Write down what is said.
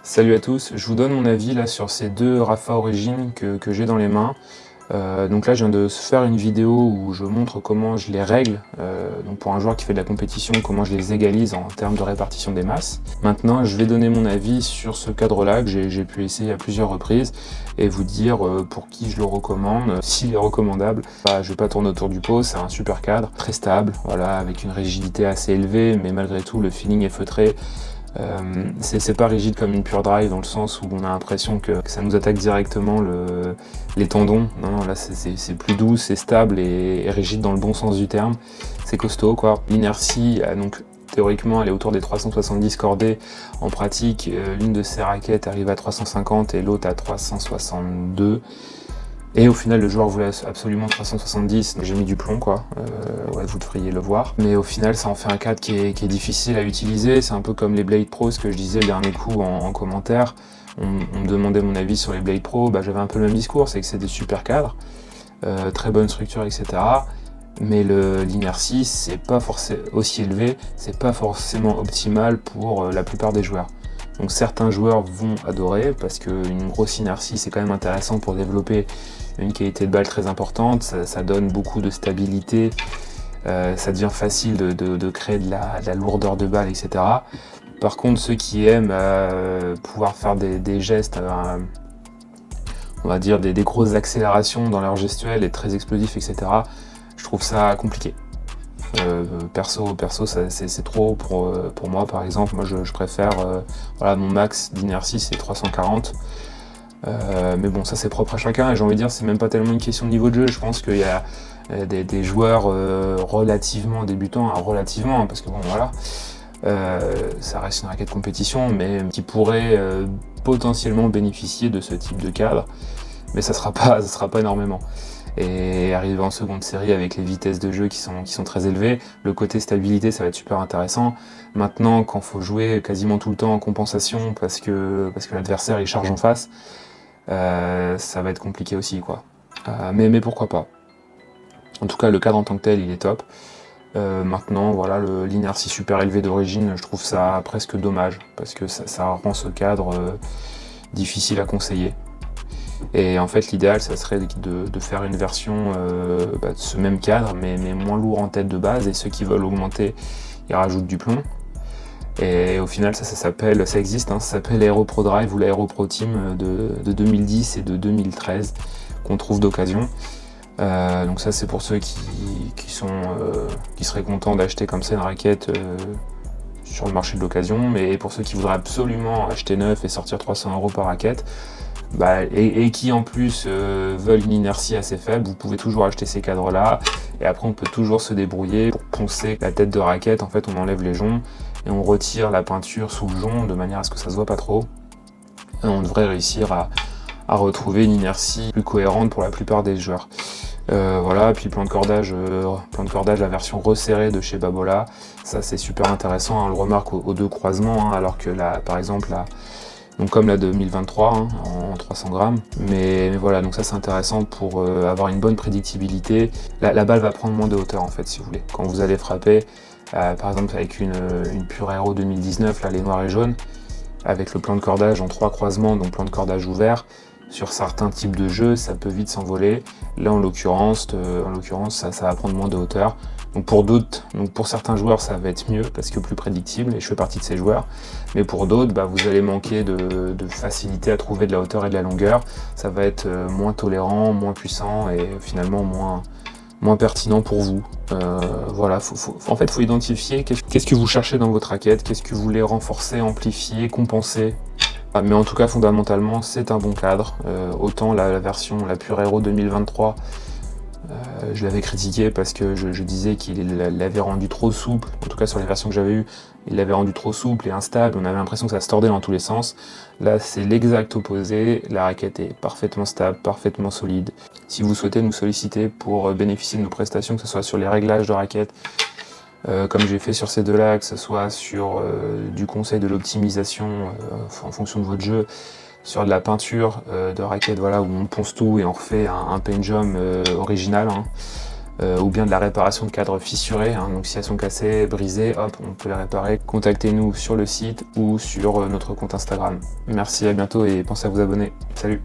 Salut à tous, je vous donne mon avis là sur ces deux Rapha Origin que j'ai dans les mains. Donc là je viens de faire une vidéo où je montre comment je les règle, donc pour un joueur qui fait de la compétition, comment je les égalise en termes de répartition des masses. Maintenant je vais donner mon avis sur ce cadre là que j'ai pu essayer à plusieurs reprises et vous dire pour qui je le recommande, s'il est recommandable. Je vais pas tourner autour du pot, c'est un super cadre, très stable, voilà, avec une rigidité assez élevée, mais malgré tout le feeling est feutré. C'est pas rigide comme une pure drive dans le sens où on a l'impression que ça nous attaque directement les tendons. Non, là c'est plus doux, c'est stable et rigide dans le bon sens du terme. C'est costaud quoi. L'inertie, donc théoriquement elle est autour des 370 cordées. En pratique, l'une de ces raquettes arrive à 350 et l'autre à 362. Et au final, le joueur voulait absolument 370, donc j'ai mis du plomb quoi, ouais, vous devriez le voir. Mais au final, ça en fait un cadre qui est difficile à utiliser, c'est un peu comme les Blade Pro, ce que je disais le dernier coup en commentaire. On me demandait mon avis sur les Blade Pro, j'avais un peu le même discours, c'est que c'est des super cadres, très bonne structure, etc. Mais l'inertie, c'est pas forcément aussi élevé, c'est pas forcément optimal pour la plupart des joueurs. Donc certains joueurs vont adorer parce qu'une grosse inertie c'est quand même intéressant pour développer une qualité de balle très importante, ça donne beaucoup de stabilité, ça devient facile de créer de la lourdeur de balle, etc. Par contre ceux qui aiment pouvoir faire des gestes, on va dire des grosses accélérations dans leur gestuelle et très explosifs, etc. Je trouve ça compliqué. Perso c'est trop pour moi par exemple. Moi je préfère, voilà, mon max d'inertie c'est 340. Mais bon, ça c'est propre à chacun et j'ai envie de dire c'est même pas tellement une question de niveau de jeu. Je pense qu'il y a des joueurs relativement débutants, relativement, parce que bon voilà, ça reste une raquette compétition, mais qui pourraient potentiellement bénéficier de ce type de cadre, mais ça sera pas énormément. Et arriver en seconde série avec les vitesses de jeu qui sont très élevées, le côté stabilité ça va être super intéressant. Maintenant quand faut jouer quasiment tout le temps en compensation parce que l'adversaire il charge en face, ça va être compliqué aussi quoi. Mais pourquoi pas. En tout cas le cadre en tant que tel il est top. Maintenant voilà, l'inertie super élevée d'origine, je trouve ça presque dommage parce que ça rend ce cadre difficile à conseiller. Et en fait l'idéal ça serait de faire une version de ce même cadre mais moins lourd en tête de base, et ceux qui veulent augmenter ils rajoutent du plomb. Et au final ça existe, ça s'appelle Aero Pro Drive ou l'Aero Pro Team de 2010 et de 2013 qu'on trouve d'occasion. Donc ça c'est pour ceux qui seraient contents d'acheter comme ça une raquette sur le marché de l'occasion, mais pour ceux qui voudraient absolument acheter neuf et sortir 300 € par raquette, et qui en plus veulent une inertie assez faible, vous pouvez toujours acheter ces cadres là, et après on peut toujours se débrouiller pour poncer la tête de raquette. En fait on enlève les joncs et on retire la peinture sous le jonc de manière à ce que ça se voit pas trop, et on devrait réussir à retrouver une inertie plus cohérente pour la plupart des joueurs. Voilà, puis plan de cordage, la version resserrée de chez Babolat, ça c'est super intéressant, on le remarque aux deux croisements, alors que là par exemple là, donc comme la 2023 en 300 grammes, mais voilà, donc ça c'est intéressant pour avoir une bonne prédictibilité. La balle va prendre moins de hauteur en fait, si vous voulez, quand vous allez frapper, par exemple avec une pure Aero 2019, là les noirs et jaunes, avec le plan de cordage en 3 croisements, donc plan de cordage ouvert, sur certains types de jeux ça peut vite s'envoler. Là en l'occurrence ça va prendre moins de hauteur. Donc pour certains joueurs ça va être mieux parce que plus prédictible, et je fais partie de ces joueurs. Mais pour d'autres, vous allez manquer de facilité à trouver de la hauteur et de la longueur. Ça va être moins tolérant, moins puissant et finalement moins pertinent pour vous. Voilà, en fait faut identifier qu'est-ce que vous cherchez dans votre raquette, qu'est-ce que vous voulez renforcer, amplifier, compenser. Mais en tout cas fondamentalement c'est un bon cadre. Autant la version, la pure Aero 2023, je l'avais critiqué parce que je disais qu'il l'avait rendu trop souple, en tout cas sur les versions que j'avais eues, il l'avait rendu trop souple et instable, on avait l'impression que ça se tordait dans tous les sens. Là c'est l'exact opposé, la raquette est parfaitement stable, parfaitement solide. Si vous souhaitez nous solliciter pour bénéficier de nos prestations, que ce soit sur les réglages de raquette, comme j'ai fait sur ces deux-là, que ce soit sur du conseil de l'optimisation en fonction de votre jeu, sur de la peinture de raquette, voilà, où on ponce tout et on refait un paint job original, ou bien de la réparation de cadres fissurés, hein. Donc si elles sont cassées, brisées, hop, on peut les réparer. Contactez-nous sur le site ou sur notre compte Instagram. Merci, à bientôt et pensez à vous abonner. Salut!